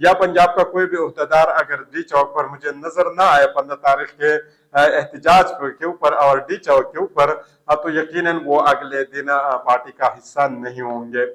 یا پنجاب کا کوئی بھی عہدیدار اگر ڈی چوک پر مجھے نظر نہ آئے 15 تاریخ کے احتجاج کے اوپر اور ڈی چوک کے اوپر، تو یقیناً وہ اگلے دن پارٹی کا حصہ نہیں ہوں گے،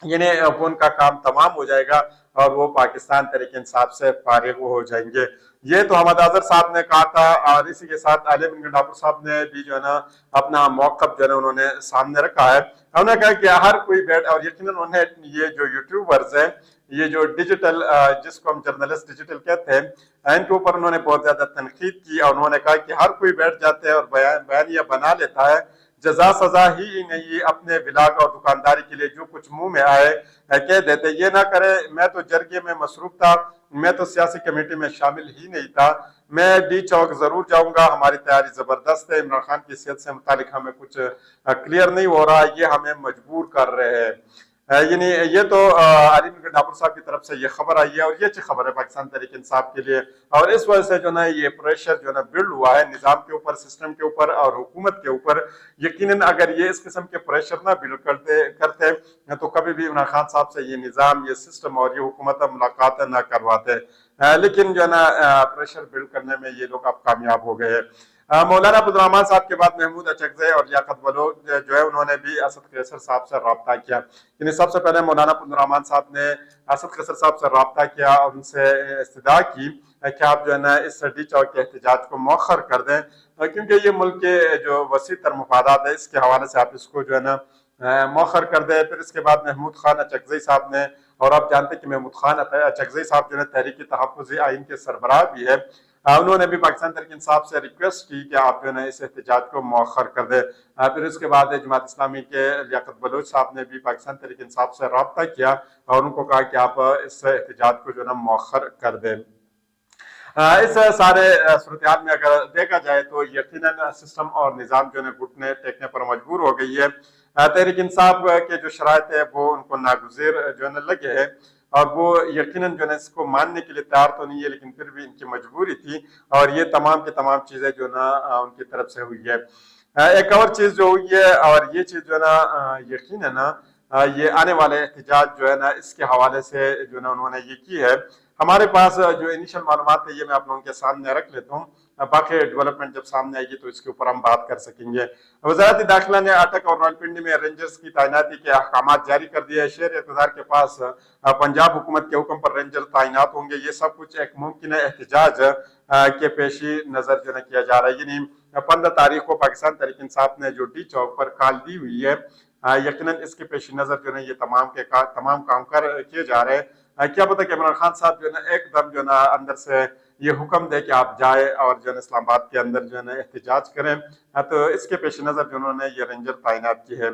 یعنی ان کا کام تمام ہو جائے گا اور وہ پاکستان تحریک انصاف سے فارغ ہو جائیں گے۔ یہ تو حمد اظہر صاحب نے کہا تھا، اور اسی کے ساتھ علی بن گنڈاپور صاحب نے بھی جو ہے نا اپنا موقف جو ہے نا انہوں نے سامنے رکھا ہے۔ انہوں نے کہا کہ ہر کوئی بیٹھ، اور یقیناً انہوں نے یہ جو یوٹیوبرز ہیں، یہ جو ڈیجیٹل جس کو ہم جرنلسٹ ڈیجیٹل کہتے ہیں، ان کے اوپر انہوں نے بہت زیادہ تنقید کی، اور انہوں نے کہا کہ ہر کوئی بیٹھ جاتا ہے اور بیانیہ بنا لیتا ہے، جزا سزا ہی نہیں، اپنے ولاگ اور دکانداری کے لیے جو کچھ منہ میں آئے کہہ دیتے۔ یہ نہ کرے، میں تو جرگے میں مصروف تھا، میں تو سیاسی کمیٹی میں شامل ہی نہیں تھا، میں ڈی چوک ضرور جاؤں گا، ہماری تیاری زبردست ہے، عمران خان کی صحت سے متعلق ہمیں کچھ کلیئر نہیں ہو رہا، یہ ہمیں مجبور کر رہے ہیں۔ یعنی یہ تو علی بن گنڈاپور صاحب کی طرف سے یہ خبر آئی ہے، اور یہ اچھی خبر ہے پاکستان تحریک انصاف کے لیے، اور اس وجہ سے جو نا یہ پریشر جو نا بلڈ ہوا ہے نظام کے اوپر، سسٹم کے اوپر اور حکومت کے اوپر۔ یقیناً اگر یہ اس قسم کے پریشر نہ بلڈ کرتے تو کبھی بھی عمران خان صاحب سے یہ نظام، یہ سسٹم اور یہ حکومت ملاقاتیں نہ کرواتے، لیکن جو ہے نا پریشر بلڈ کرنے میں یہ لوگ اب کامیاب ہو گئے ہیں۔ مولانا عبد الرحمان صاحب کے بعد محمود اچکزئی اور لیاقت بلوچ جو ہے انہوں نے بھی اسد قیصر صاحب سے رابطہ کیا، یعنی سب سے پہلے مولانا عبد الرحمان صاحب نے اسد قیصر صاحب سے رابطہ کیا اور ان سے استدعا کی کہ آپ جو ہے نا اس ڈی چوک کے احتجاج کو مؤخر کر دیں، کیونکہ یہ ملک کے جو وسیع تر مفادات ہے اس کے حوالے سے آپ اس کو جو ہے نا مؤخر کر دیں۔ پھر اس کے بعد محمود خان اچکزئی صاحب نے، اور آپ جانتے ہیں کہ محمود خان اچکزئی صاحب جو ہے تحریک تحفظ آئین کے سربراہ بھی ہے، انہوں نے بھی پاکستان تحریک انصاف سے ریکویسٹ کی کہ آپ جو ہے نا اس احتجاج کو مؤخر کر دیں۔ پھر اس کے بعد جماعت اسلامی کے لیاقت بلوچ صاحب نے بھی پاکستان تحریک انصاف سے رابطہ کیا اور ان کو کہا کہ آپ اس احتجاج کو جو ہے نا مؤخر کر دیں۔ اس سارے صورتحال میں اگر دیکھا جائے تو یقیناً سسٹم اور نظام جو ہے گھٹنے ٹیکنے پر مجبور ہو گئی ہے۔ تحریک انصاف کے جو شرائط ہے وہ ان کو ناگزیر جو ہے نا لگے ہے، اور وہ یقیناً جو ہے اس کو ماننے کے لیے تیار تو نہیں ہے، لیکن پھر بھی ان کی مجبوری تھی، اور یہ تمام کی تمام چیزیں جو ہے نا ان کی طرف سے ہوئی ہے۔ ایک اور چیز جو ہوئی ہے، اور یہ چیز جو ہے نا یقیناً یہ آنے والے احتجاج جو ہے نا اس کے حوالے سے جو ہے نا انہوں نے یہ کی ہے۔ ہمارے پاس جو انیشل معلومات ہے یہ میں آپ لوگوں کے سامنے رکھ لیتا ہوں، باقی ڈیولپمنٹ جب سامنے آئے گی تو اس کے اوپر ہم بات کر سکیں گے۔ وزارت داخلہ نے اٹک اور راولپنڈی میں رینجرز کی تعیناتی کے احکامات جاری کر دیے ہیں۔ شہر اقتدار کے پاس پنجاب حکومت کے حکم پر رینجر تعینات ہوں گے، یہ سب کچھ ایک ممکنہ احتجاج کے پیشی نظر جو ہے کیا جا رہا ہے۔ یعنی 15 تاریخ کو پاکستان تحریک انصاف نے جو ڈی چوک پر کال دی ہوئی ہے، یقیناً اس کے پیش نظر جو ہے یہ تمام کام کیے جا رہے ہیں۔ کیا پتہ کہ عمران خان صاحب جو ہے نا ایک دم جو ہے نا اندر سے یہ حکم دے کہ آپ جائے اور جو ہے اسلام آباد کے اندر جو ہے نا احتجاج کریں، تو اس کے پیش نظر جو انہوں نے یہ رینجر تعینات کی ہے۔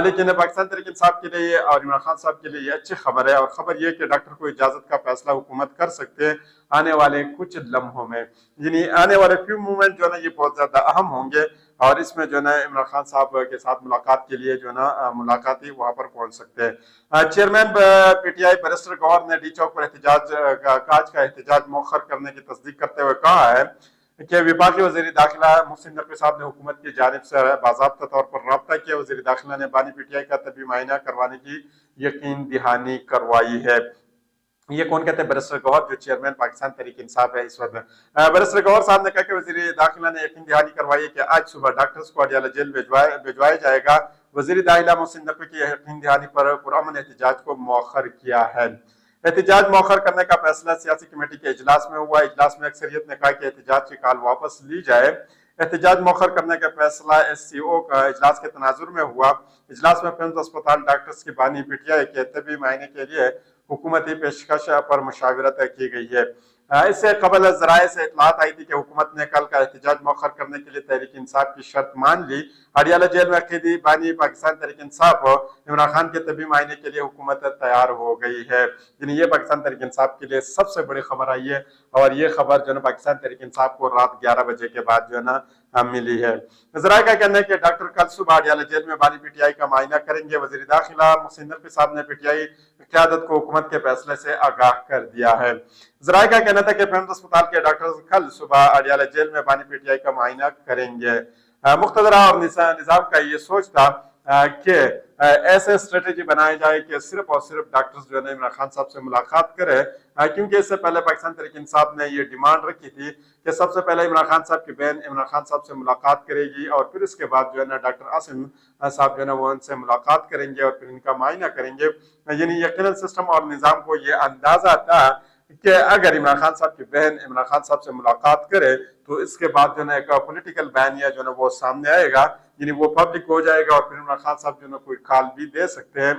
لیکن پاکستان تحریک انصاف کے لیے اور عمران خان صاحب کے لیے یہ اچھی خبر ہے، اور خبر یہ کہ ڈاکٹر کو اجازت کا فیصلہ حکومت کر سکتے ہیں آنے والے کچھ لمحوں میں، یعنی آنے والے فیو مومنٹ جو ہے نا یہ بہت زیادہ اہم ہوں گے، اور اس میں جو ہے نا عمران خان صاحب کے ساتھ ملاقات کے لیے جو ہے نا ملاقاتی وہاں پر پہنچ سکتے ہیں۔ Chairman P T I barrister Gohar نے ڈی چوک پر کاج کا احتجاج مؤخر کرنے کی تصدیق کرتے ہوئے کہا ہے کہ وفاقی وزیر داخلہ محسن نقوی صاحب نے حکومت کی جانب سے باضابطہ طور پر رابطہ کیا۔ وزیر داخلہ نے بانی پی ٹی آئی کا طبی معائنہ کروانے کی یقین دہانی کروائی ہے۔ یہ کون کہتے ہیں؟ بیرسٹر گوہر، جو چیئرمین پاکستان تحریک انصاف ہے اس وقت۔ بیرسٹر گوہر صاحب نے کہا کہ وزیر داخلہ نے یقین دہانی کروائی ہے کہ آج صبح ڈاکٹرز کو اڈیالہ جیل بھجوایا جائے گا۔ وزیر داخلہ محسن نقوی کی یقین دہانی پر پرامن احتجاج کو مؤخر کیا ہے۔ احتجاج مؤخر کرنے کا فیصلہ سیاسی کمیٹی کے اجلاس میں ہوا۔ اجلاس میں اکثریت نے کہا کہ احتجاج کی کال واپس لی جائے۔ احتجاج مؤخر کرنے کا فیصلہ ایس سی او کا اجلاس کے تناظر میں ہوا۔ اجلاس میں پیمز اسپتال ڈاکٹرز کی بانی پی ٹی آئی کے طبی معائنے کے لیے حکومتی پیشکش پر مشاورت کی گئی ہے۔ اس سے قبل ذرائع سے اطلاعات آئی تھی کہ حکومت نے کل کا احتجاج مؤخر کرنے کے لیے تحریک انصاف کی شرط مان لی۔ اڈیالہ جیل میں قیدی بانی پاکستان تحریک انصاف عمران خان کے طبی معائنے کے لیے حکومت تیار ہو گئی ہے۔ یعنی یہ پاکستان تحریک انصاف کے لیے سب سے بڑی خبر آئی ہے، اور یہ خبر جو ہے نا پاکستان تحریک انصاف کو رات 11 بجے کے بعد جو ہے نا ملی ہے۔ ذرائع کا کہنا ہے کہ ڈاکٹر کل صبح اڈیالہ جیل میں بانی پی ٹی آئی کا معائنہ کریں گے۔ وزیر داخلہ محسن نقوی صاحب نے پی ٹی آئی قیادت کو حکومت کے فیصلے سے آگاہ کر دیا ہے۔ ذرائع کا کہنا تھا کہ پیمز اسپتال کے ڈاکٹرز کل صبح اڈیالہ جیل میں بانی پی ٹی آئی کا معائنہ کریں گے۔ مقتدرہ اور نظام کا یہ سوچ تھا کہ ایسے اسٹریٹجی بنائی جائے کہ صرف اور صرف ڈاکٹرز جو ہے عمران خان صاحب سے ملاقات کرے، کیونکہ اس سے پہلے پاکستان تحریک انصاف نے یہ ڈیمانڈ رکھی تھی کہ سب سے پہلے عمران خان صاحب کی بہن عمران خان صاحب سے ملاقات کرے گی، اور پھر اس کے بعد جو ہے نا ڈاکٹر عاصم صاحب جو ہے نا وہ ان سے ملاقات کریں گے اور پھر ان کا معائنہ کریں گے۔ یعنی یقیناً سسٹم اور نظام کو یہ اندازہ تھا کہ اگر عمران خان صاحب کی بہن عمران خان صاحب سے ملاقات کرے تو اس کے بعد جو ہے نا ایک پولیٹیکل بین یا جو ہے نا وہ سامنے آئے گا، یعنی وہ پبلک ہو جائے گا، اور پھر عمران خان صاحب جو ہے نا کوئی کال بھی دے سکتے ہیں،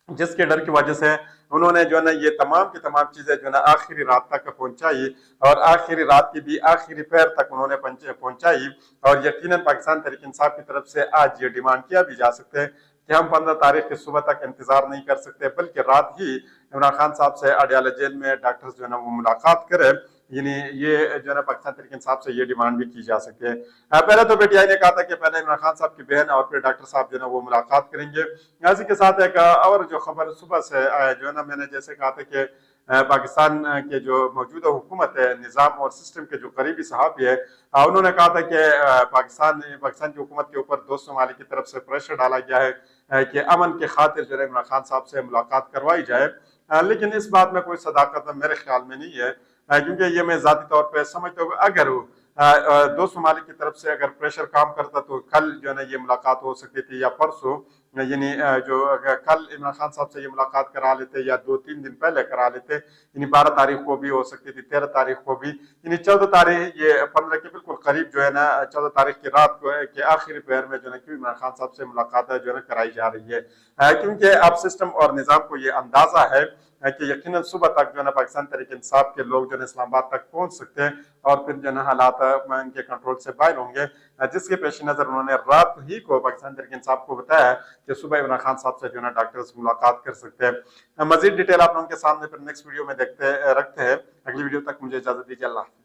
جس کے ڈر کی وجہ سے انہوں نے جو ہے نا یہ تمام کی تمام چیزیں جو ہے نا آخری رات تک پہنچائی، اور آخری رات کی بھی آخری پیر تک انہوں نے پہنچائی۔ اور یقیناً پاکستان تحریک انصاف کی طرف سے آج یہ ڈیمانڈ کیا بھی جا سکتے ہیں کہ ہم 15 تاریخ کی صبح تک انتظار نہیں کر سکتے، بلکہ رات ہی عمران خان صاحب سے اڈیالہ جیل میں ڈاکٹرز جو ہے نا وہ ملاقات کرے۔ یعنی یہ جو ہے نا پاکستان تحریک انصاف سے یہ ڈیمانڈ بھی کی جا سکتی ہے۔ پہلے تو PTI نے کہا تھا کہ پہلے عمران خان صاحب کی بہن اور پھر ڈاکٹر صاحب جو ہے نا وہ ملاقات کریں گے۔ اسی کے ساتھ ایک اور جو خبر صبح سے جو ہے نا میں نے جیسے کہا تھا کہ پاکستان کے جو موجودہ حکومت ہے، نظام اور سسٹم کے جو قریبی صحافی ہے، انہوں نے کہا تھا کہ پاکستان کی حکومت کے اوپر دوست ممالک کی طرف سے پریشر ڈالا گیا ہے کہ امن کے خاطر جو ہے عمران خان صاحب سے ملاقات کروائی جائے، لیکن اس بات میں کوئی صداقت میرے خیال میں نہیں ہے، کیونکہ یہ میں ذاتی طور پہ سمجھتا ہوں اگر دوست ممالک کی طرف سے اگر پریشر کام کرتا تو کل جو ہے نا یہ ملاقات ہو سکتی تھی یا پرسوں، یعنی جو کل عمران خان صاحب سے یہ ملاقات کرا لیتے یا 2-3 دن پہلے کرا لیتے، یعنی 12 تاریخ کو بھی ہو سکتی تھی، 13 تاریخ کو بھی، یعنی 14 تاریخ یہ 15 کے بالکل قریب جو ہے نا 14 تاریخ کی رات کو کے آخری پہر میں جو ہے نا کیوں عمران خان صاحب سے ملاقات جو ہے نا کرائی جا رہی ہے، کیونکہ اب سسٹم اور نظام کو یہ اندازہ ہے کہ یقیناً صبح تک جو ہے نا پاکستان تحریک انصاف کے لوگ جو ہے نا اسلام آباد تک پہنچ سکتے ہیں، اور پھر جو ہے نا حالات ان کے کنٹرول سے باہر ہوں گے، جس کے پیش نظر انہوں نے رات ہی کو پاکستان تحریک انصاف کو بتایا کہ صبح عمران خان صاحب سے جو ہے نا ڈاکٹرز ملاقات کر سکتے ہیں۔ مزید ڈیٹیل آپ لوگوں کے سامنے پھر نیکسٹ ویڈیو میں رکھتے ہیں۔ اگلی ویڈیو تک مجھے اجازت دیجیے، اللہ حافظ۔